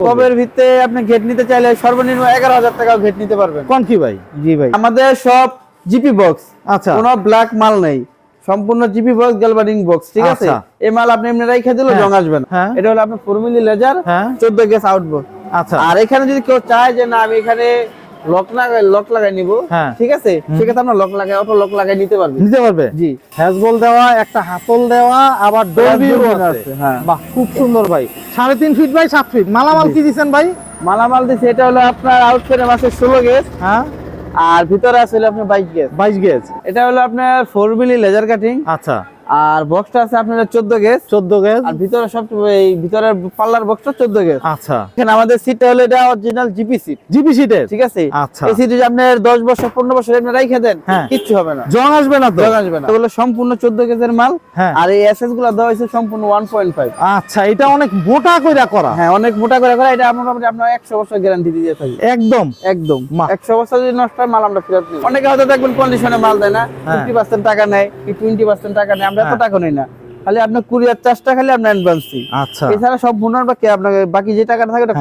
কবের ভিতরে আপনি গেট নিতে চাইলে সর্বনিম্ন 11,000 টাকা গেট নিতে পারবেন। কোন কি ভাই? জি ভাই, আমাদের সব জিপি বক্স। আচ্ছা, কোনো ব্ল্যাক মাল নেই, সম্পূর্ণ জিপি বক্স, গ্যালভানিং বক্স। ঠিক আছে, এই মাল আপনি এমনি রাইখা দিলে জং আসবে না। এটা হলো আপনার 4 মিলি লেজার 14 গেজ আউটবক্স। আচ্ছা, আর এখানে যদি কেউ চায় যে না আমি এখানে লক লাগাই নিব, ঠিক আছে, সেক্ষেত্রে আপনার লক লাগাই অটো লক লাগাই নিতে পারবে। জি, হ্যাজবল দেওয়া, একটা হাতল দেওয়া, আবার ডোর ভিউ আছে। বাহ, খুব সুন্দর ভাই। 3.5 ফিট বাই 7 ফিট। মালামাল কি দিবেন ভাই? মালামাল দিছে এটা হলো আপনার আউটফ্রেম আছে 16 গেজ, আর ভিতরে আছে আপনার 22 গেজ। এটা হলো আপনার 4 মিলি লেজার কাটিং। আচ্ছা, আর বক্সটা আছে আপনার 14 গেজ, আর ভিতরে সব এই ভিতরের পাল্লার বক্সটা 14 গেজ। আচ্ছা, এখানে আমাদের সিটটা হলো এটা অরিজিনাল জিপি সিটের। ঠিক আছে, আচ্ছা, এই সিট যদি আপনি 10 বছর 15 বছর আপনি রাইখা দেন কিচ্ছু হবে না, জং আসবে না তো? জং আসবে না। এগুলো সম্পূর্ণ 14 গেজের মাল। আর এই এসএস গুলো দেওয়া হয়েছে সম্পূর্ণ 1.5। আচ্ছা, এটা অনেক মোটা কইরা করা। হ্যাঁ, অনেক মোটা করে করা। এটা মোটামুটি আপনার 100 বছর গ্যারান্টি দিয়ে থাকি। একদম 100 বছর যদি নষ্ট হয় মাল আমরা ফেরত নিই। অনেকে হয়তো দেখবেন কন্ডিশনে মাল দেয় না, 50% টাকা নেয় কি 20% টাকা নেয়, আমরা এত টাকা নেই না, খালি আপনার কুরিয়ার চার্জটা খালি আমরা অ্যাডভান্স দিই। আচ্ছা, এছাড়া সব মুনার বাকি আপনাকে বাকি যে টাকাটা থাকে ওটা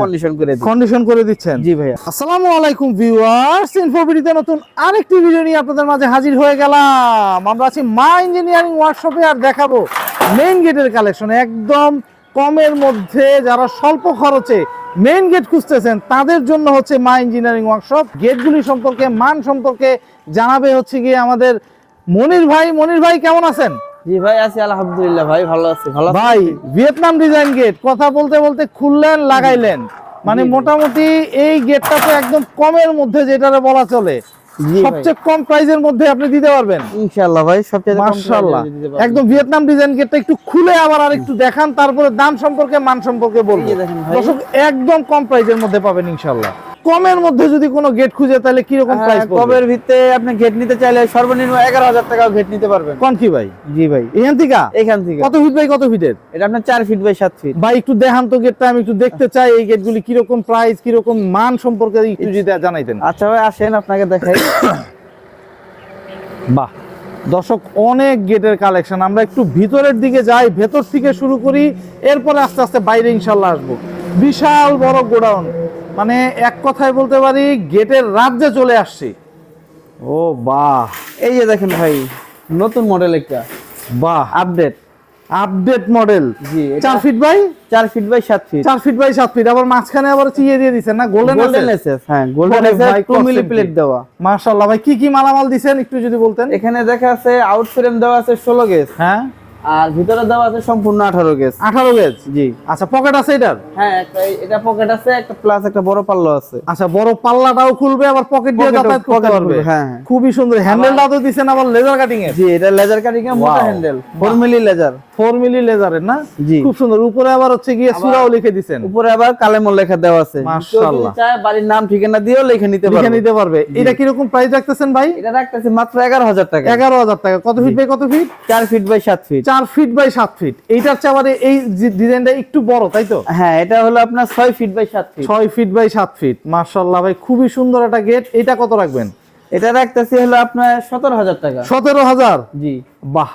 কন্ডিশন করে দিচ্ছেন। জি ভাইয়া। আসসালামু আলাইকুম ভিউয়ার্স, ইনফোভিডিতে নতুন আরেকটি ভিডিও নিয়ে আপনাদের মাঝে হাজির হয়ে গেলাম। আমরা আছি মা ইঞ্জিনিয়ারিং ওয়ার্কশপে, আর দেখাবো মেইন গেটের কালেকশন একদম কমের মধ্যে। যারা স্বল্প খরচে মেইন গেট খুঁজতেছেন তাদের জন্য হচ্ছে মা ইঞ্জিনিয়ারিং ওয়ার্কশপ। গেটগুলি সম্পর্কে, মান সম্পর্কে জানাবে হচ্ছে গিয়ে আমাদের মনির ভাই। মনির ভাই কেমন আছেন? জি ভাই, আছি আলহামদুলিল্লাহ ভাই, ভালো আছি। ভাই, ভিয়েতনাম ডিজাইন গেট কথা বলতে বলতে খুললেন, লাগাইলেন, মানে মোটামুটি এই গেটটা তো একদম কমের মধ্যে যেটারে বলা চলে, সবচেয়ে কম প্রাইসের মধ্যে আপনি দিতে পারবেন ইনশাআল্লাহ ভাই। সবচেয়ে মাশাআল্লাহ, একদম ভিয়েতনাম ডিজাইন গেটটা একটু খুলে আবার আরেকটু দেখান, তারপরে দাম সম্পর্কে, মান সম্পর্কে বলবো। দর্শক, একদম কম প্রাইসের মধ্যে পাবেন ইনশাআল্লাহ। কমের মধ্যে যদি কোনো গেট খুঁজে তাহলে কি রকম প্রাইস পড়বে? কমের ভিতরে আপনি গেট নিতে চাইলে সর্বনিম্ন 11,000 টাকা গেট নিতে পারবেন। কোন কি ভাই? জি ভাই, এখান থেকে। কত ফিট বাই কত ফিটের? এটা আপনার 4 ফিট বাই 7 ফিট। ভাই একটু দেখান তো গেটটা, আমি একটু দেখতে চাই এই গেটগুলি কি রকম প্রাইস, কি রকম মান সম্পর্কে একটু যদি জানাইতেন। আচ্ছা ভাই, আসেন আপনাকে দেখাই। বাহ দর্শক, অনেক গেটের কালেকশন। আমরা একটু ভিতরের দিকে যাই, ভেতর থেকে শুরু করি, এরপরে আস্তে আস্তে বাইরে ইনশাল্লাহ আসবো। বিশাল বড় গোডাউন, মানে এক কথায় বলতে পারি গেটের রাজ্যে চলে আসছি। ও বাহ, এই যে দেখেন ভাই, নতুন মডেল একটা। বাহ, আপডেট মডেল। জি, 4 feet by 4 feet by 7 feet. 4 feet by 7 feet, আবার মাঝখানে আবার চিয়ে দিয়ে দিবেন না, গোল্ডেন এসএস। হ্যাঁ, গোল্ডেন এসএস 2 মিলি প্লেট দেওয়া। মাশাআল্লাহ ভাই, কি কি মালামাল দিবেন একটু যদি বলতেন। এখানে দেখা আছে আউট ফ্রেম দেওয়া আছে 16 গেজ, হ্যাঁ, আর ভিতরে দেওয়া আছে সম্পূর্ণ 18 গেজ। 18 গেজ, জি। আচ্ছা, পকেট আছে এটার? হ্যাঁ, এটা পকেট আছে, একটা প্লাস একটা বড় পাল্লা আছে। আচ্ছা, বড় পাল্লাটাও খুলবে, আবার পকেট দিয়ে যাতায়াত করতে পারবে। হ্যাঁ, খুবই সুন্দর। হ্যান্ডেলটাও তো দিবেন আবার লেজার কাটিং এর। জি, এটা লেজার কাটিং এর মোটা হ্যান্ডেল, 4 মিলি লেজার। 4 মিলি লেজারের না? জি, খুব সুন্দর। উপরে আবার হচ্ছে গিয়ে সূরাও লিখে দিবেন, উপরে আবার কালেমও লেখা দেওয়া আছে। মাশাআল্লাহ, চায় বাড়ির নাম ঠিকানা দিয়েও লিখে নিতে পারবে। এটা কি রকম প্রাইস রাখতেছেন ভাই? এটা রাখতেছি মাত্র 11,000 টাকা। 11,000 টাকা। কত ফিট বাই কত feet? 4 feet by 7 feet. 4 feet by 7 feet. এইটার চেয়ে আবার এই ডিজাইনটা একটু বড়, তাই তো? হ্যাঁ, এটা হলো আপনার 6 feet by 7 feet. 6 feet by 7 feet. মাশাআল্লাহ ভাই, খুবই সুন্দর একটা গেট। এটা কত রাখবেন? এটা রাখতেছি হলো আপনার 17,000 টাকা। 17,000? জি। বাহ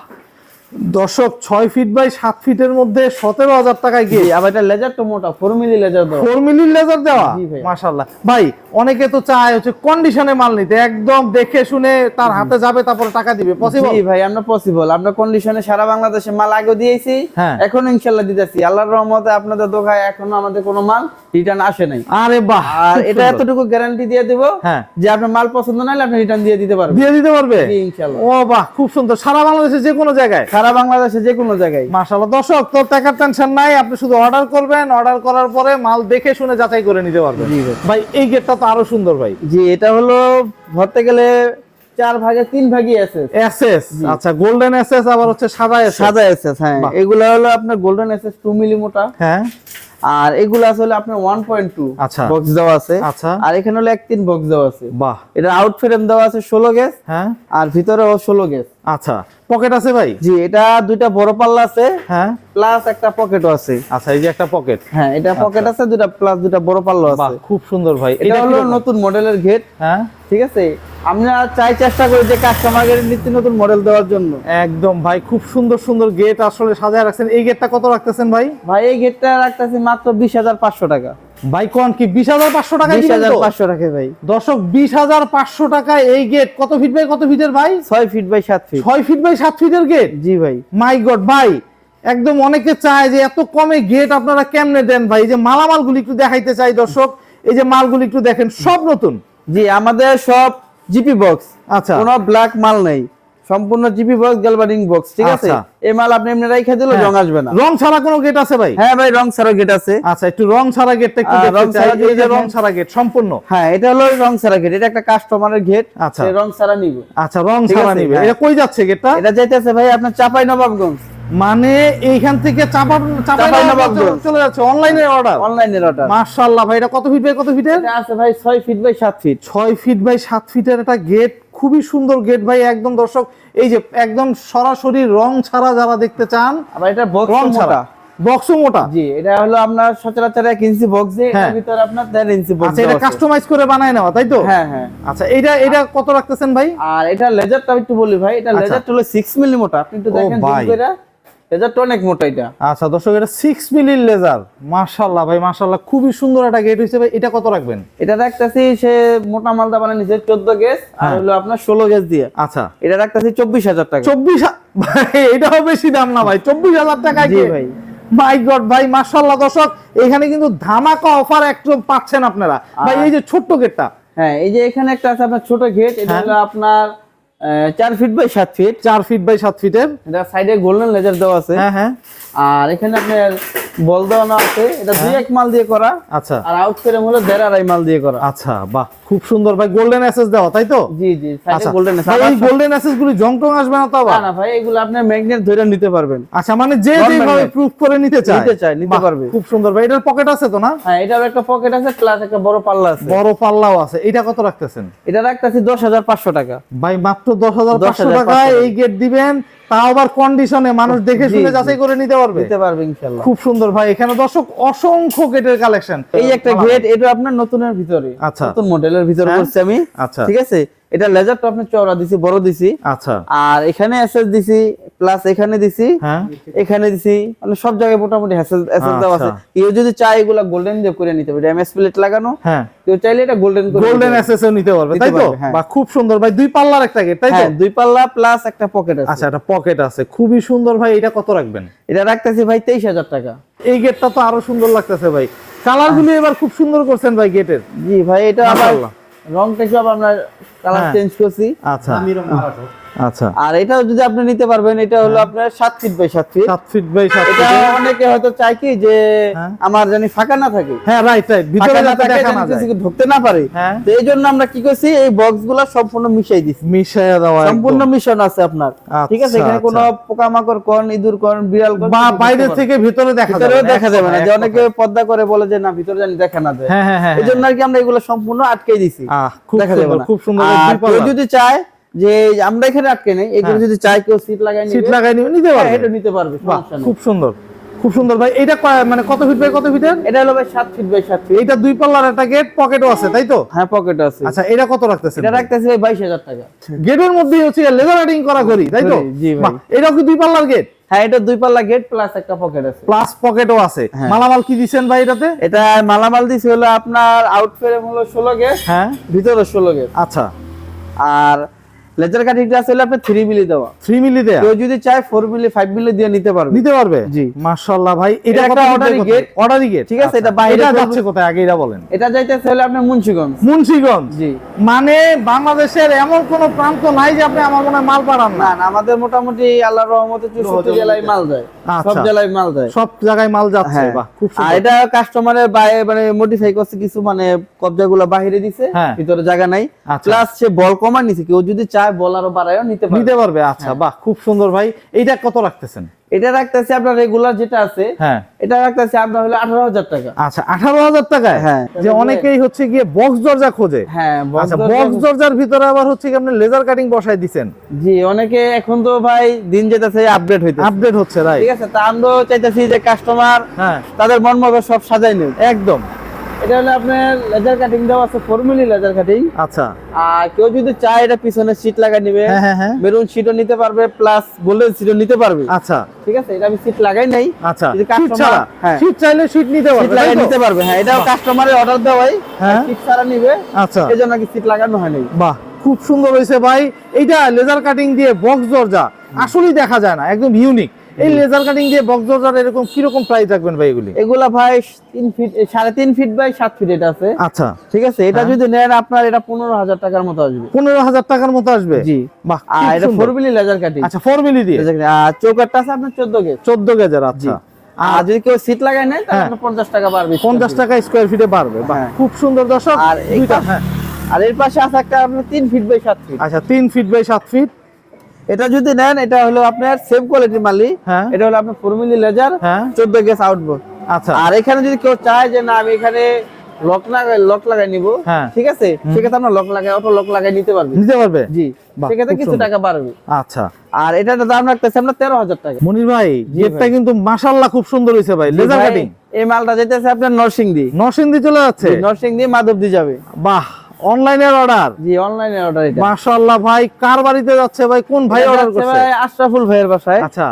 দর্শক, 6 ফিট বাই 7 ফিটের মধ্যে 17,000 টাকায় গিয়ে। আবার এটা লেজার তো মোটা, 4 মিলি লেজার দেওয়া। 4 মিলি লেজার দেওয়া। মাশাআল্লাহ ভাই, অনেকে তো চায় হচ্ছে কন্ডিশনে মাল নিতে, একদম দেখে শুনে তার হাতে যাবে তারপরে টাকা দিবে। পসিবল? জি ভাই, আমরা পসিবল। আমরা কন্ডিশনে সারা বাংলাদেশে মাল আগে দিয়েছি, এখন ইনশাআল্লাহ দিতেছি। আল্লাহর রহমতে আপনাদের দোকানে এখনো আমাদের কোনো মাল রিটার্ন আসে নাই। আরে বাহ, আর এটা এতটুকু গ্যারান্টি দিয়ে দেব যে আপনার মাল পছন্দ না হলে আপনি রিটার্ন দিয়ে দিতে পারবেন। জি ইনশাআল্লাহ। ও বাহ, খুব সুন্দর। সারা বাংলাদেশে যে কোনো জায়গায়? সারা বাংলাদেশে যে কোনো জায়গায়। মাশাআল্লাহ। দর্শক, তো টাকার টেনশন নাই, আপনি শুধু অর্ডার করবেন, অর্ডার করার পরে মাল দেখে শুনে যাচাই করে নিতে পারবেন। ভাই, এই গেটটা তো আরো সুন্দর ভাই। জি, এটা হলো ধরতে গেলে 4 ভাগে 3 ভাগই এসএস। আচ্ছা, গোল্ডেন এসএস, আবার হচ্ছে সাদা এসএস। হ্যাঁ, এগুলা হলো আপনার গোল্ডেন এসএস 2 মিলি মোটা। হ্যাঁ, আর এগুলো আসলে আপনার 1.2 বক্স দেওয়া আছে। আচ্ছা, আর এখানে হলো 1.3 বক্স দেওয়া আছে। বাহ, এটা আউট ফ্রেম দেওয়া আছে 16 গেজ। হ্যাঁ, আর ভিতরেও 16 গেজ। আচ্ছা, পকেট আছে ভাই? জি, এটা দুইটা বড় পাল্লা আছে। হ্যাঁ, প্লাস একটা পকেটও আছে। আচ্ছা, এই যে একটা পকেট। হ্যাঁ, এটা পকেট আছে, দুইটা প্লাস দুইটা বড় পাল্লা আছে। বাহ, খুব সুন্দর ভাই। এটা হলো নতুন মডেলের গেট। হ্যাঁ, ঠিক আছে। আমরা চেষ্টা করি যে কাস্টমারকে নিত্য নতুন মডেল দেওয়ার জন্য। একদম ভাই, খুব সুন্দর সুন্দর গেট আসলে সাজায় রাখছেন। এই গেটটা কত রাখতেছেন ভাই? ভাই, এই গেটটা রাখতেছি মাত্র 20,500 টাকা। ভাই কোন কি 20500 টাকা দিবেন তো? 20500 টাকা ভাই। দর্শক 20500 টাকা এই গেট কত ফিট বাই কত ফিটের ভাই? 6 feet by 7 feet. 6 feet by 7 ফিটের গেট। জি ভাই। মাই গড ভাই, একদম অনেকে চায় যে এত কমে গেট আপনারা কেমনে দেন ভাই? এই যে মালামালগুলি একটু দেখাইতে চাই দর্শক, এই যে মালগুলি একটু দেখেন সব নতুন। জি আমাদের সব জিপি বক্স। আচ্ছা, কোনো ব্ল্যাক মাল নেই, সম্পূর্ণ জিপি বক্স, গ্যালভানিং বক্স, ঠিক আছে? আচ্ছা। এই মাল আপনি এমনি রাইখা দিলে রং আসবে না। রং ছাড়া কোনো গেট আছে ভাই? হ্যাঁ ভাই, রং ছাড়া গেট আছে। আচ্ছা, একটু রং ছাড়া গেটটা একটু দেখতে চাই। এই যে রং ছাড়া গেট সম্পূর্ণ। হ্যাঁ, এটা হলো রং ছাড়া গেট, এটা একটা কাস্টমারের গেট। আচ্ছা, সে রং ছাড়া নিবে। আচ্ছা, রং ঠিক ছাড়া আছে, নিবে। হ্যাঁ। এটা কই যাচ্ছে গেটটা? এটা যাইতেছে ভাই আপনার চাঁপাইনবাবগঞ্জ। মানে এইখান থেকে চাঁপাইনবাবগঞ্জ চলে যাচ্ছে অনলাইনের অর্ডার। অনলাইনের অর্ডার। মাশাআল্লাহ ভাই, এটা কত ফিট বাই কত ফিটের? এটা আছে ভাই 6 feet by 7 feet. 6 feet by 7 ফিটের একটা গেট, খুবই সুন্দর গেট ভাই। একদম দর্শক এই যে একদম সরাসরি রং ছাড়া যারা দেখতে চান, আবার এটা বক্স রং ছাড়া, মোটা। বক্সও মোটা। জি, এটা হলো আপনার সচরাচর 1 ইঞ্চি বক্স দিয়ে, হ্যাঁ। এর ভিতরে আপনার 1.5 ইঞ্চি বক্স। আচ্ছা, এটা কাস্টমাইজ করে বানায় নেওয়া তাই তো? হ্যাঁ হ্যাঁ। আচ্ছা, এটা কত রাখতেছেন ভাই? আর এটা লেজারটা একটু বলি ভাই, এটা আচ্ছা। লেজারটা হলো 6 মিলি মোটা। আপনি একটু ও দেখেন ভাই। জুম করে, লেজারটা অনেক মোটা এটা। আচ্ছা দর্শক, এটা 6 মিলি লেজার। মাশাআল্লাহ ভাই, মাশাআল্লাহ, খুবই সুন্দর একটা গেট হইছে ভাই। এটা কত রাখবেন? এটা রাখতেছি সে মোটা মালদা বানায় নিছে 14 গেজ, আর হ্যাঁ। হলো আপনার 16 গেজ দিয়ে। আচ্ছা, এটা রাখতেছি 24000 টাকা। 24 ভাই, এটাও বেশি দাম না ভাই, 24000 টাকা। জি ভাই। মাই গড ভাই, মাশাআল্লাহ দর্শক, এখানে কিন্তু ধামাকা অফার একদম পাচ্ছেন আপনারা ভাই। এই যে ছোট্ট গেটটা, হ্যাঁ, এই যে এখানে একটা আছে আপনার ছোট গেট, এটা হ্যাঁ। হলো আপনার 4 feet by 7 feet. 4 feet by 7 ফিটের। এটা সাইডে গোল্ডেন লেজার দেওয়া আছে। হ্যাঁ হ্যাঁ। আর এখানে আপনার বল দেওয়া আছে, এটা 2-1 মাল দিয়ে করা। আচ্ছা, আর আউট ফ্রেম হলো 1.5-2.5 মাল দিয়ে করা। আচ্ছা, বাহ, খুব সুন্দর ভাই। গোল্ডেন অ্যাসেস দেওয়া তাই তো? জি জি, সাইডে আচ্ছা, গোল্ডেন আছে। ভাই এই গোল্ডেন অ্যাসেস গুলি জং টং আসবে না তো আবার? না না ভাই, এগুলো আপনি ম্যাগনেট ধরে নিতে পারবেন। আচ্ছা, মানে যে Non যেভাবে magnet। প্রুফ করে নিতে চায় নিতে বাহ, পারবে। খুব সুন্দর ভাই। এটার পকেট আছে তো না? হ্যাঁ, এটার একটা পকেট আছে, প্লাস একটা বড় পাল্লা আছে। বড় পাল্লাও আছে। এটা কত রাখতেছেন? এটা রাখতেছি 10500 টাকা। ভাই মাত্র 10500 10,500 টাকায় এই গেট দিবেন, তাও আবার কন্ডিশনে, মানুষ দেখে জি, শুনে জি। যাচাই করে নিতে পারবে। নিতে পারবে ইনশাআল্লাহ। খুব সুন্দর ভাই। এখানে দর্শক অসংখ্য গেটের কালেকশন। এই একটা গেট, এটা আপনার নতুনের ভিতরে, আচ্ছা। নতুন মডেলের ভিতরে হ্যাঁ। করছি আমি। আচ্ছা, ঠিক আছে, এটা লেজারটা আপনি চওড়া দিছি, বড় দিছি। আচ্ছা, আর এখানে এসএস দিছি, প্লাস এখানে দিছি, হ্যাঁ, এখানে দিছি, মানে সব জায়গায় মোটামুটি এসএস দেওয়া আছে। আচ্ছা। কেউ যদি চায় এগুলা গোল্ডেন দিয়ে করে নিতে পারে, এমএস প্লেট লাগানো। হ্যাঁ, কেউ চাইলে এটা গোল্ডেন করে গোল্ডেন নিতে পারবে। এসএসও নিতে পারবে নিতে তাই তো? পারবে, হ্যাঁ। বা খুব সুন্দর ভাই, দুই পাল্লার একটা গেট তাই তো? হ্যাঁ, 2 পাল্লা প্লাস একটা পকেট আছে। আচ্ছা, একটা পকেট আছে, খুবই সুন্দর ভাই। এটা কত রাখবেন? এটা রাখতেছি ভাই 23000 টাকা। এই গেটটা তো আরো সুন্দর লাগতেছে ভাই। কালার গুলি এবার খুব সুন্দর করছেন ভাই গেটের। জি ভাই, এটা আবার মাশাআল্লাহ। রংটা সব আমরা কালার হ্যাঁ। চেঞ্জ করছি। আচ্ছা, আচ্ছা, আর এটাও যদি আপনি নিতে পারবেন, এটা হলো আপনার 7 feet by 7 feet. 7 feet by 7 এটা ফিট। অনেকে হয়তো চায় কি যে হ্যাঁ। আমার জানি ফাঁকা না থাকে, হ্যাঁ, রাইট রাইট, ভিতরে ফাঁকা না যাতে থাকে, দেখা জানি না যায়। কিছু ঢুকতে না পারে। হ্যাঁ, তো এই জন্য আমরা কি করছি, এই বক্সগুলো সম্পূর্ণ মিশাই দিছি। মিশাইয়া দেওয়া সম্পূর্ণ একদম। মিশন আছে আপনার। ঠিক আছে, আচ্ছা, এখানে কোনো পোকামাকড় কোন, ইঁদুর কোন, বিড়াল কোন বা কিছু বাইরে ঢুকতে পারবে থেকে ভিতরে দেখা না। যাবে ভিতরেও না, দেখা যাবে না, এক যে অনেকে কথায়। পর্দা করে বলে যে না, ভিতরে জানি দেখা না যায়। হ্যাঁ হ্যাঁ হ্যাঁ, এই জন্য আর কি আমরা এগুলো সম্পূর্ণ আটকে দিছি, খুব দেখা যাবে সুন্দর, না। খুব সুন্দর। আর দুই কেউ পাল্লা। যদি চায় যে আমরা এখানে আটকে নেই, এগুলো হ্যাঁ। যদি চায় কেউ সিট লাগাই সিট নিবে, লাগাই নিতে হ্যাঁ, পারবে। এটা নিতে পারবে, বাহ, সমস্যা নেই। খুব সুন্দর, খুব সুন্দর ভাই। এটা মানে কত ফিট বাই কত ফিটের? এটা হলো ভাই 7 ফিট বাই 7 ফিট। এটা দুই পাল্লার একটা গেট, পকেটও আছে তাই তো? হ্যাঁ, পকেট আছে। আচ্ছা, এটা কত রাখতেছেন? এটা রাখতেছি ভাই 22000 টাকা। গেটের মধ্যে হচ্ছে লেজার রাইডিং করা ঘড়ি তাই তো? জি ভাই। বাহ, এটাও কি দুই পাল্লার গেট? হ্যাঁ, এটা 2 পাল্লা গেট প্লাস একটা পকেট আছে। প্লাস পকেটও আছে। হ্যাঁ। মালামাল কি দিবেন ভাই এটাতে? এটা মালামাল দিছি হলো আপনার আউট ফ্রেম হলো 16 গেজ, হ্যাঁ, ভিতরে 16 গেজ। আচ্ছা, আর লেজার কাটিংটা আছে হলো আপনার 3 মিলি দেওয়া। 3 মিলি দেয়া কেউ যদি চায় 4 মিলি 5 মিলি দিয়ে নিতে পারবে। নিতে পারবে? জি। মাশাআল্লাহ ভাই, এটা এটা কত একটা অর্ডারি orderly গেট? gate। অর্ডারি গেট, ঠিক আছে, আচ্ছা। এটা বাইরে এটা করবে- যাচ্ছে কোথায় আগে এটা বলেন? এটা যাইতেছে হলো আপনার মুন্সিগঞ্জ। মুন্সিগঞ্জ। জি। মানে বাংলাদেশের এমন কোন প্রান্ত নাই যে আপনি আমার মনে হয় মাল পাঠান না। না না, আমাদের মোটামুটি আল্লাহর রহমতে 64 জেলায় মাল যায়। সব আচ্ছা। জেলায় মাল যায়। সব জায়গায় মাল যাচ্ছে। হ্যাঁ। বাহ, খুব আর সুন্দর। এটা কাস্টমারের বাইরে মানে মডিফাই করছে কিছু, মানে কবজাগুলো বাইরে দিছে, হ্যাঁ। ভিতরে জায়গা নাই। আচ্ছা। প্লাস সে বল কমা নিছে, কেউ যদি চায় বল আরো বাড়ায়ও নিতে পারবে। নিতে পারবে। আচ্ছা, বাহ, খুব সুন্দর ভাই। এইটা কত রাখতেছেন? এটা রাখতেছে আপনার রেগুলার যেটা আছে, হ্যাঁ, এটা রাখতেছে আপনার হলো 18000 টাকা। আচ্ছা, 18000 টাকায়। হ্যাঁ। যে অনেকেই হচ্ছে গিয়ে বক্স দরজা খোঁজে। হ্যাঁ, আচ্ছা, বক্স দরজার ভিতরে আবার হচ্ছে কি আপনি লেজার কাটিং বসাই দিবেন? জি, অনেকে এখন তো ভাই দিন যেতেছে আপডেট হইতেছে। আপডেট হচ্ছে রাইট। ঠিক আছে, তা আমরাও চাইতেছি যে কাস্টমার হ্যাঁ, তাদের মন মতো সব সাজাই নেব। একদম। এটা হলো আপনার লেজার কাটিং দেওয়া আছে, 4 মিলি লেজার কাটিং। আচ্ছা, আর কেউ যদি চায় এটা পিছনে সিট লাগাই নেবে, হ্যাঁ হ্যাঁ হ্যাঁ, মেরুন সিটও নিতে পারবে, প্লাস গোল্ডেন সিটও নিতে পারবে। আচ্ছা ঠিক আছে, এটা আমি সিট লাগাই নাই। আচ্ছা, যদি শীত কাস্টমার ছাড়া, হ্যাঁ শীত চাইলে শীত নিতে সিট পারবে, লাগাই তাই তো? নিতে পারবে। হ্যাঁ, এটাও বাহ। কাস্টমারের অর্ডার দেওয়াই হ্যাঁ, সিট ছাড়া নিবে, আচ্ছা, এজন্য কি সিট লাগানো হয় নাই। বাহ, খুব সুন্দর হয়েছে ভাই। এইটা লেজার কাটিং দিয়ে বক্স দরজা আসলেই দেখা যায় না, একদম ইউনিক। এই লেজার কাটিং দিয়ে বক্স দরজার এরকম কি রকম প্রাইস রাখবেন ভাই এগুলি? এগুলা ভাই 3 ফিট 3.5 ফিট বাই 7 ফিট এটা আছে। আচ্ছা, ঠিক আছে, এটা হ্যাঁ। যদি নেন আপনার এটা 15,000 টাকার মতো আসবে। 15,000 টাকার মতো আসবে? জি। বাহ, আর এটা 4 মিলি লেজার কাটিং। আচ্ছা, 4 মিলি দিয়ে। আর চৌকাটটা আছে আপনার 14 গেজ। 14 গেজের, আচ্ছা। আর যদি কেউ সিট লাগায় নেয় তাহলে হ্যাঁ। আপনার 50 টাকা বাড়বে। 50 টাকা স্কয়ার ফিটে বাড়বে। বাহ, হ্যাঁ। খুব সুন্দর দর্শক। আর দুইটা, এইটা- হ্যাঁ, আর এর পাশে আছে একটা আপনার 3 ফিট বাই 7 ফিট। আচ্ছা, 3 ফিট বাই 7 ফিট। এটা যদি নেন এটা হলো আপনার সেম কোয়ালিটির মালি। হ্যাঁ, এটা হলো আপনার 4 মিলি লেজার, হ্যাঁ, 14 গেজ আউটবোর্ড। আচ্ছা, আর এখানে যদি কেউ চায় যে না আমি এখানে লক লাগাই নিব, হ্যাঁ। ঠিক আছে, সেক্ষেত্রে আমরা লক লাগাই অটো লক লাগাই নিতে পারবে। নিতে পারবে? জি, বাহ, সেক্ষেত্রে খুব কিছু সুন্দর। টাকা বাড়বে। আচ্ছা, আর এটার দাম রাখতেছে আমরা 13,000 টাকা। মনির ভাই, জি গেটটা ভাই। কিন্তু মাশাআল্লাহ খুব সুন্দর হয়েছে ভাই, লেজার ভাই, কাটিং। এই মালটা যেতেছে আপনার নরসিংদী। নরসিংদী চলে যাচ্ছে? নরসিংদী মাধবদী যাবে। বাহ, অনলাইনের অর্ডার। জি, অনলাইনে অর্ডার এটা। মাশাআল্লাহ ভাই, কার বাড়িতে যাচ্ছে ভাই? কোন ভাই এটা অর্ডার যাচ্ছে করছে? ভাই আশরাফুল ভাইয়ের বাসায়। আচ্ছা,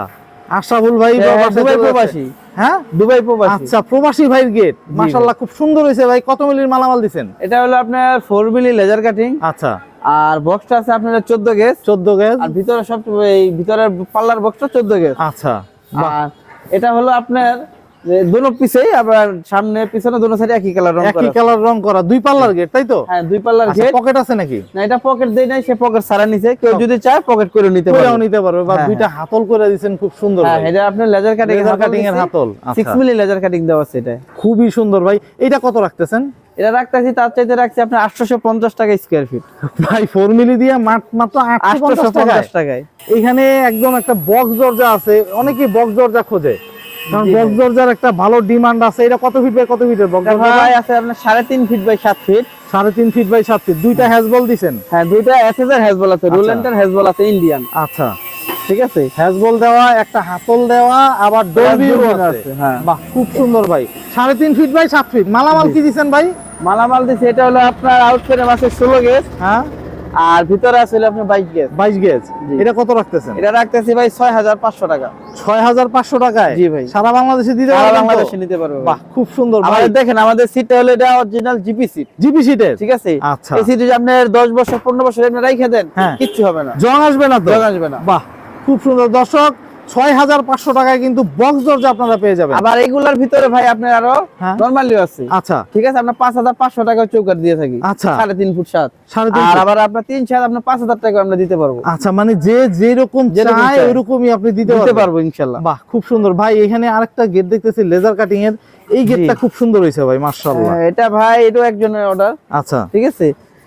আশরাফুল ভাই হ্যাঁ, বাসায় দুবাই চলে যাচ্ছে। প্রবাসী। হ্যাঁ, দুবাই প্রবাসী। আচ্ছা, প্রবাসী ভাইয়ের গেট। মাশাআল্লাহ খুব সুন্দর হয়েছে ভাই। কত মিলির মালামাল দিবেন? এটা হলো আপনার 4 মিলি লেজার কাটিং। আচ্ছা, আর বক্সটা আছে আপনার 14 গেজ। 14 গেজ। আর ভিতরে সব এই ভিতরের পাল্লার বক্সটা 14 গেজ। আচ্ছা, আর এটা হলো আপনার যে দুনো পিছেই আবার সামনে পিছনে দুনো সাইডে একই কালার রং করা। একই কালার রং করা, দুই পাল্লার গেট, তাই তো? হ্যাঁ, দুই পাল্লার আচ্ছা, গেট। পকেট আছে নাকি? না, এটা পকেট দেই নাই, সে পকেট ছাড়া নিছে। কেউ যদি চায় পকেট করে নিতে কইরাও পারবে। নিতে পারবে। বা হ্যাঁ, দুইটা হাতল করে দিবেন, খুব সুন্দর হ্যাঁ, ভাই। এটা আপনার লেজার কাটিং লেজার কাটিং এর হাতল। 6 আচ্ছা, মিলি লেজার কাটিং দেওয়া আছে এটা। খুবই সুন্দর ভাই। এটা কত রাখতেছেন? এটা রাখতেছি তার চাইতে রাখছি আপনার 850 টাকা স্কয়ার ফিট। ভাই 4 মিলি দিয়ে মাত্র 850 টাকায়। 850 টাকায়। এখানে একদম একটা বক্স দরজা আছে, অনেকেই বক্স দরজা খোঁজে, কারণ জি বক্স দরজার একটা ভালো ডিমান্ড আছে। এটা কত ফিট বাই কত ফিটের বক্স এটা দরজা? ভাই আছে আপনার 3.5 feet by 7 feet. 3.5 feet by 7 feet. দুইটা হ্যাজবল দিছেন? হ্যাঁ, দুইটা এসএসআর হ্যাজবল আছে, আচ্ছা। রুলেন্টার হ্যাজবল আছে ইন্ডিয়ান। আচ্ছা, ঠিক আছে, হ্যাজবল দেওয়া, একটা হাতল দেওয়া, আবার ডোর ভিউ ডোর আছে। আছে, হ্যাঁ। বাহ, খুব সুন্দর ভাই। 3.5 ফিট বাই 7 ফিট। মালামাল কি দিছেন ভাই? মালামাল দিছে এটা হলো আপনার আউট ফ্রেম আছে 16 গেজ। হ্যাঁ, আর ভিতরে আছে হলো আপনার 22 গেজ। 22 গেজ। জি। এটা কত রাখতেছেন? এটা রাখতেছি ভাই 6,500 টাকা। 6,500 টাকায়? জি ভাই। সারা বাংলাদেশে দিতে সারা পারবেন তো? বাংলাদেশে নিতে পারবে ভাই। বাহ, খুব সুন্দর ভাই। আমাদের দেখেন আমাদের সিটটা হলো এটা অরিজিনাল জিপি সিট। জিপি সিটের? ঠিক আছে, আচ্ছা। এই সিট যদি আপনার 10 বছর 15 বছর আপনি রাইখা দেন, হ্যাঁ। কিচ্ছু হবে না, জং আসবে না তো? জং আসবে না। বাহ, খুব সুন্দর দর্শক। 6,500 টাকায় কিন্তু বক্স দরজা আপনারা পেয়ে যাবেন। আবার এগুলার ভিতরে ভাই আপনার আরো হ্যাঁ। নরমালিও আছে। আচ্ছা, ঠিক আছে, আমরা 5,500 টাকা চৌকাট দিয়ে থাকি। আচ্ছা। 3.5 ফুট 7। 3.5 আর ফুট। আবার আপনার 3 7 আপনার 5,000 টাকা আমরা দিতে পারবো। আচ্ছা, মানে যে যেরকম যেরকম চায় চায়, ওরকমই আপনি দিতে দিতে পারবেন। পারবো ইনশাআল্লাহ। বাহ, খুব সুন্দর ভাই। এখানে আরেকটা গেট দেখতেছি লেজার কাটিং এর। এই গেটটা খুব সুন্দর হয়েছে ভাই, মাশাআল্লাহ। এটা ভাই এটাও একজনের অর্ডার। আচ্ছা, ঠিক আছে,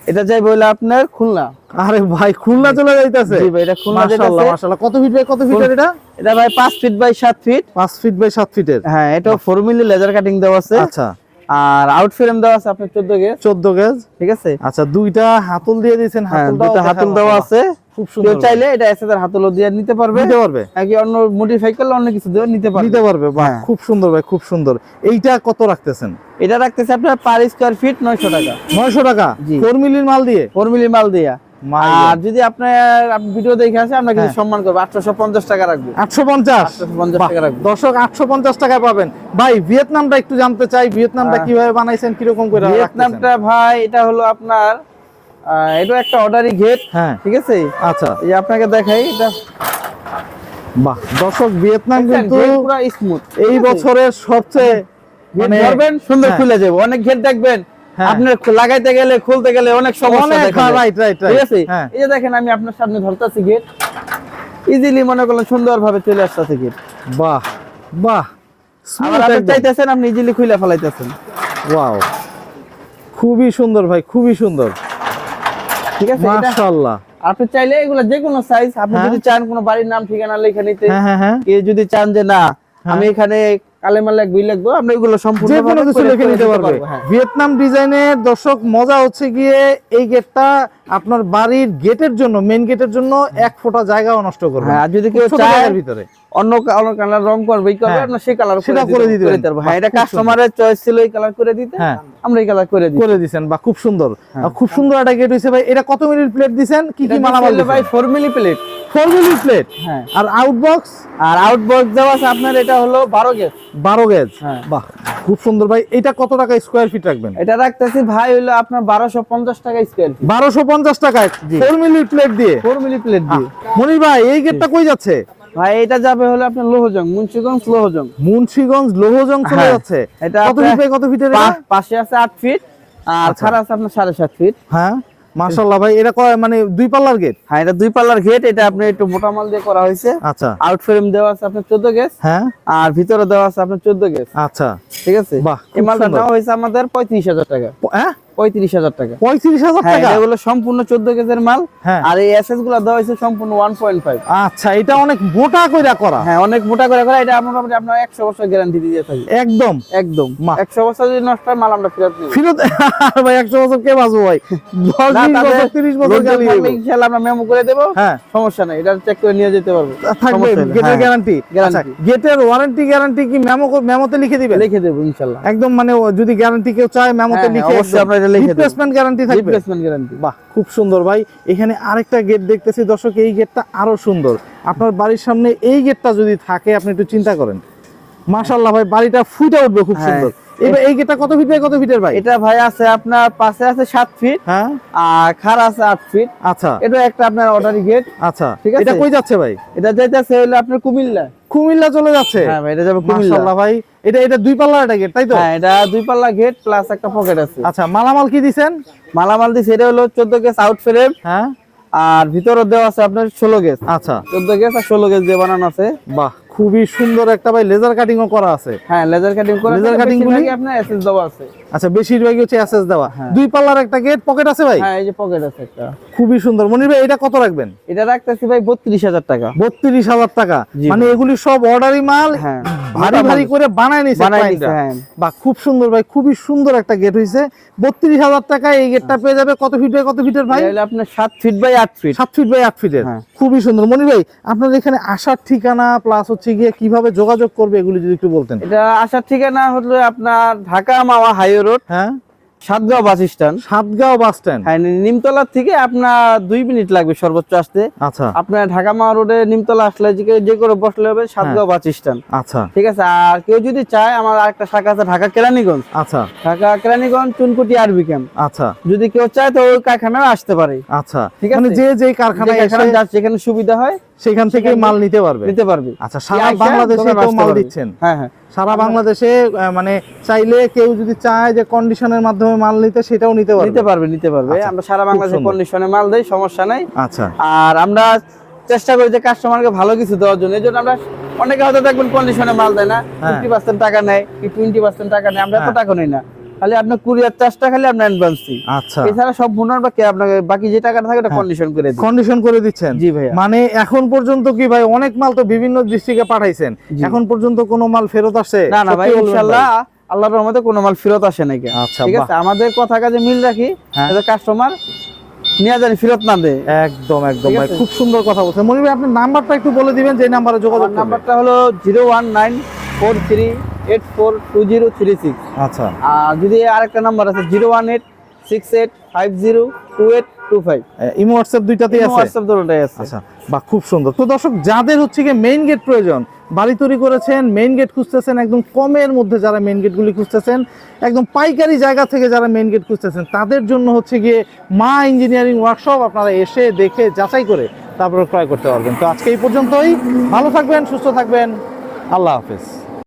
এটা যাই বলে আপনার খুলনা। আরে ভাই, খুলনা চলে যাইতাছে? জি ভাই, এটা খুলনা মাশাআল্লাহ যেতেছে। মাশাআল্লাহ। কত ফিট বাই কত ফিটের এটা? এটা ভাই 5 feet by 7 feet. 5 feet by 7 ফিটের। হ্যাঁ, এটাও 4 মিলি লেজার কাটিং দেওয়া আছে। আচ্ছা, আর আউট ফ্রেম দেওয়া আছে আপনার 14 গেজ। 14 গেজ। ঠিক আছে, আচ্ছা, দুইটা হাতল দিয়ে দিয়েছেন। হ্যাঁ, হাতলটাও দুটো হাতল দেওয়া আছে। খুব কেউ সুন্দর। চাইলে এটা এসএসআর হাতলও দিয়ে নিতে পারবে, দিতে পারবে? নাকি অন্য মডিফাই করলে অন্য কিছু দিয়ে নিতে পারবে। নিতে পারবে। বাহ, হ্যাঁ। খুব সুন্দর ভাই, খুব সুন্দর। এইটা কত রাখতেছেন? এটা রাখতেছে আপনার পার স্কয়ার ফিট 900 টাকা। 900 টাকা? জি। 4 মিলির মাল দিয়ে? 4 মিলি মাল দিয়া। My আর যদি আপনার ভিডিও দেখে আসে আমরা কিছু হ্যাঁ। সম্মান করবো, 850 টাকা রাখবো। 850? 850 বাহ, টাকা রাখবো। দর্শক 850 টাকায় পাবেন। ভাই, ভিয়েতনামটা একটু জানতে চাই। ভিয়েতনামটা হ্যাঁ। কিভাবে বানাইছেন, কিরকম করে রাখতেছেন? ভিয়েতনামটা ভাই এটা হলো আপনার এটা একটা অর্ডারি গেট। হ্যাঁ, ঠিক আছে, আচ্ছা। এই যে আপনাকে দেখাই এটা বাহ, দর্শক, ভিয়েতনাম কিন্তু পুরো স্মুথ। এই বছরের সবচেয়ে মানে মানে সুন্দর হ্যাঁ। খুলে যাবে। অনেক গেট দেখবেন হ্যাঁ। আপনার লাগাইতে গেলে খুলতে গেলে অনেক সমস্যা অনেক, দেখা যায়। রাইট রাইট ঠিক আছে, হ্যাঁ। এই যে দেখেন আমি আপনার সামনে ধরতেছি গেট, ইজিলি মনে করলেন সুন্দরভাবে চলে আসতেছে গেট। বাহ বাহ, আবার আপনি চাইতেছেন আপনি ইজিলি খুলে ফেলাইতেছেন। ওয়াও, খুবই সুন্দর ভাই, খুবই সুন্দর। ঠিক আছে, এটা মাশাআল্লাহ। আপনি চাইলে এগুলো যে কোনো সাইজ, আপনি হ্যাঁ। যদি চান কোনো বাড়ির নাম ঠিকানা লেখা নিতে, হ্যাঁ হ্যাঁ হ্যাঁ। কেউ যদি চান যে না হ্যাঁ। আমি এখানে কালেমা লাগবে লাগবে আমরা এগুলো সম্পূর্ণ যে কোনো কিছু লিখে নিতে পারবে। হ্যাঁ। ভিয়েতনাম ডিজাইনের দর্শক মজা হচ্ছে গিয়ে এই গেটটা আপনার বাড়ির গেটের জন্য, মেইন গেটের জন্য 1 ফোঁটা জায়গাও নষ্ট করবে হ্যাঁ, আর যদি কেউ ছোট চায় জায়গার ভিতরে অন্য কালার রং করবে এই করবে হ্যাঁ, আমরা সেই কালার সেটা করে দিতে পারবো। হ্যাঁ, এটা খুব সুন্দর। কাস্টমারের চয়েস ছিল এই কালার করে দিতে, হ্যাঁ। আমরা এই কালার করে দিই। করে দিবেন বা খুব সুন্দর। হ্যাঁ। খুব সুন্দর একটা গেট হইছে ভাই। এটা কত মিলির প্লেট দিবেন, কি কি মালামাল এটা ভাই 4 মিলি প্লেট। 4 মিলির প্লেট। হ্যাঁ, আর আউটবক্স আর আউটবক্স দেওয়া আছে আপনার, এটা হলো 12 গেজ। 12 গেজ। হ্যাঁ। বাহ খুব সুন্দর ভাই। এটা কত টাকা স্কয়ার ফিট রাখবেন? এটা রাখতেছি ভাই হলো আপনার 1250 টাকা স্কয়ার ফিট। 1250 টাকায় 4 মিলির প্লেট দিয়ে। 4 মিলি প্লেট দিয়ে। মনির ভাই এই গেটটা কই যাচ্ছে? ভাই এটা যাবে হলো আপনার লোহজং, মুন্সিগঞ্জ লোহজং। মুন্সিগঞ্জ লোহজং চলে হ্যাঁ, যাচ্ছে। এটা কত ফিট বাই কত ফিটের এটা? পাশে আছে 8 ফিট আর আচ্ছা। ছাড়া আছে আপনার 7.5 ফিট। হ্যাঁ মাশাআল্লাহ ভাই। এটা মানে 2 পাল্লার গেট? হ্যাঁ, এটা 2 পাল্লার গেট। এটা আপনি একটু মোটা মাল দিয়ে করা হয়েছে। আচ্ছা। আউট ফ্রেম দেওয়া আছে আপনার 14 গেজ। হ্যাঁ। আর ভিতরে দেওয়া আছে আপনার 14 গেজ। আচ্ছা ঠিক আছে। বাহ এই মালটা নেওয়া হয়েছে আমাদের 35,000 টাকা। হ্যাঁ 35,000 টাকা। 35,000 হ্যাঁ, টাকা? এগুলো সম্পূর্ণ 14 গেজের মাল। হ্যাঁ। আর এই এসএস গুলো দেওয়া হয়েছে সম্পূর্ণ 1.5। আচ্ছা এটা অনেক মোটা কইরা করা। হ্যাঁ, অনেক মোটা করে করা। এটা মোটামুটি আপনার 100 বছর গ্যারান্টি দিয়ে থাকি। একদম একদম বাহ। 100 বছর যদি নষ্ট হয় মাল আমরা ফেরত নিব। ফিরত ভাই 100 বছর কে বাঁচবো ভাই? 10 না, 20 তাদের বছর 30 বছর লোকজন গেলেই থাকলে হইবো। ইনশাআল্লাহ আমরা মেমো করে দেব। হ্যাঁ সমস্যা নাই, এটা চেক করে নিয়ে যেতে পারবো। থাকবে সমস্যা নেই। গেটের হ্যাঁ, গ্যারান্টি। আচ্ছা guarantee। গেটের ওয়ারেন্টি গ্যারান্টি কি মেমোতে লিখে দিবেন? লিখে দেব ইনশাআল্লাহ। একদম মানে যদি গ্যারান্টি কেউ চায় মেমোতে হ্যাঁ, লিখে অবশ্যই আমরা এটা লিখে দেব। রিপ্লেসমেন্ট গ্যারান্টি থাকবে। Replacement guarantee. বাহ খুব সুন্দর ভাই। এখানে আরেকটা গেট দেখতেছি দর্শক, এই গেটটা আরো সুন্দর। আপনার বাড়ির সামনে এই গেটটা যদি থাকে আপনি একটু চিন্তা করেন, মাশাআল্লাহ ভাই বাড়িটা ফুটে উঠবে খুব হ্যাঁ। সুন্দর। এবার এই গেটটা কত ফিট বাই কত ফিটের ভাই? এটা ভাই আছে আপনার পাশে আছে 7 ফিট হ্যাঁ আর খাড়া আছে 8 ফিট। আচ্ছা এটা একটা আপনার অর্ডারি গেট। আচ্ছা ঠিক আছে। এটা কই যাচ্ছে ভাই? এটা যাইতেছে হলো আপনার কুমিল্লা। কুমিল্লা চলে যাচ্ছে? হ্যাঁ ভাই, এটা যাবে কুমিল্লা। মাশাআল্লাহ ভাই। এটা 2 পাল্লার একটা গেট তাই তো? হ্যাঁ, এটা 2 পাল্লা গেট প্লাস একটা পকেট আছে। আচ্ছা মালামাল কি দিবেন? মালামাল দিছে এটা হলো 14 গেজ আউট ফ্রেম হ্যাঁ আর ভিতরে দেওয়া আছে আপনার 16 গেজ। আচ্ছা 14 গেজ আর 16 গেজ দিয়ে বানানো আছে। বাহ খুবই সুন্দর একটা ভাই লেজার কাটিংও করা আছে। হ্যাঁ, লেজার কাটিং করে Laser cutting গুলি? আপনার এসএস দেওয়া আছে। আচ্ছা বেশিরভাগই হচ্ছে এসএস দেওয়া। হ্যাঁ। 2 পাল্লার একটা গেট পকেট আছে ভাই? হ্যাঁ, এই যে পকেট আছে একটা। খুবই সুন্দর। মনির ভাই এটা কত রাখবেন? এটা রাখতেছি ভাই 32,000 টাকা। 32,000 টাকা। জি মানে এগুলি সব অর্ডারি মাল, হ্যাঁ, ভারী ভারী করে বানায় নিছে বানাই ক্লায়েন্টরা। দিছে, হ্যাঁ। বাহ খুব সুন্দর ভাই, খুবই সুন্দর একটা গেট হইছে। 32,000 টাকায় এই গেটটা পেয়ে যাবে কত ফিট বাই কত ফিটের ভাই? এটা হলো আপনার 7 feet by 8 feet. 7 feet by 8 ফিটের। হ্যাঁ। খুবই সুন্দর। মনির ভাই আপনার এখানে আসার ঠিকানা প্লাস হচ্ছে গিয়ে কিভাবে যোগাযোগ করবে এগুলি যদি একটু বলতেন। এটা আসার ঠিকানা হলো আপনার ঢাকা মাওয়া হাইওয়ে রোড, হ্যাঁ Satgaon bus stand. Satgaon bus stand. হ্যাঁ, নিমতলা থেকে আপনার 2 মিনিট লাগবে সর্বোচ্চ আসতে। আচ্ছা আপনার ঢাকা মাওয়া রোডে নিমতলা আসলে যে করে বসলে হবে সাতগাঁও বাস স্ট্যান্ড। আচ্ছা ঠিক আছে। আর কেউ যদি চায় আমার আরেকটা শাখা আছে ঢাকা কেরানীগঞ্জ। আচ্ছা ঢাকা কেরানীগঞ্জ চুনকুটি আরবি ক্যাম্প। আচ্ছা যদি কেউ চায় তো ওই কারখানায় আসতে পারে। আচ্ছা ঠিক আছে। মানে যে কারখানায় যেখানে যাচ্ছে যেখানে সুবিধা হয় সেখান থেকে মাল নিতে পারবে। নিতে পারবে। আচ্ছা সারা আইসা বাংলাদেশে দোকানে তো আসতে মাল পারবে। দিচ্ছেন? হ্যাঁ হ্যাঁ, সারা বাংলাদেশে মানে চাইলে কেউ যদি চায় যে কন্ডিশনের মাধ্যমে মাল নিতে সেটাও নিতে পারবে। নিতে পারবে। আচ্ছা, আমরা সারা খুব বাংলাদেশে সুন্দর। কন্ডিশনে মাল দেই, সমস্যা নাই। আচ্ছা আর আমরা চেষ্টা করি যে কাস্টমারকে ভালো কিছু দেওয়ার জন্য। এই জন্য আমরা অনেকে হয়তো দেখবেন কন্ডিশনে মাল দেয় না, হ্যাঁ। 50% টাকা নেয় কি 20% টাকা নেয়, আমরা এত হ্যাঁ। টাকা নেই না। খালি আপনার কুরিয়ার চার্জটা খালি আমরা অ্যাডভান্স দিই। আচ্ছা এছাড়া সব ভুনার বাকি আপনাকে বাকি যে টাকাটা থাকে ওটা কন্ডিশন করে দিই। কন্ডিশন করে দিচ্ছেন? জি ভাইয়া। মানে এখন পর্যন্ত কি ভাই অনেক মাল তো বিভিন্ন ডিস্ট্রিক্টে পাঠাইছেন, জি। এখন পর্যন্ত কোনো মাল ফেরত আসে? না না ভাই, সত্যি বলবেন ইনশাআল্লাহ আল্লাহর রহমতে কোনো মাল ফেরত আসে নাই। আচ্ছা, ঠিক বাহ। আছে। আমাদের কথা কাজে মিল রাখি, হ্যাঁ। যাতে কাস্টমার নিয়ে জানি ফেরত না দেয়। একদম একদম ঠিক ভাই আছে। খুব সুন্দর কথা বলছেন। মনির ভাই আপনার নাম্বারটা একটু বলে দিবেন যে নাম্বারে যোগাযোগ আমার করবে। নাম্বারটা হলো 01943842036। আচ্ছা আর যদি আরেকটা নাম্বার আছে 01868502825। ইমো হোয়াটসঅ্যাপ দুইটাতেই আছে? হোয়াটসঅ্যাপ দুটোটাই আছে। আচ্ছা বাহ খুব সুন্দর। তো দর্শক যাদের হচ্ছে গিয়ে মেইন গেট প্রয়োজন, বাড়ি তৈরি করেছেন, মেইন গেট খুঁজতেছেন, একদম কমের মধ্যে যারা মেইন গেটগুলি খুঁজতেছেন, একদম পাইকারি জায়গা থেকে যারা মেইন গেট খুঁজতেছেন, তাদের জন্য হচ্ছে গিয়ে মা ইঞ্জিনিয়ারিং ওয়ার্কশপ। আপনারা এসে দেখে যাচাই করে তারপরে ক্রয় করতে পারবেন। তো আজকে এই পর্যন্তই। ভালো থাকবেন, সুস্থ থাকবেন, আল্লাহ হাফেজ।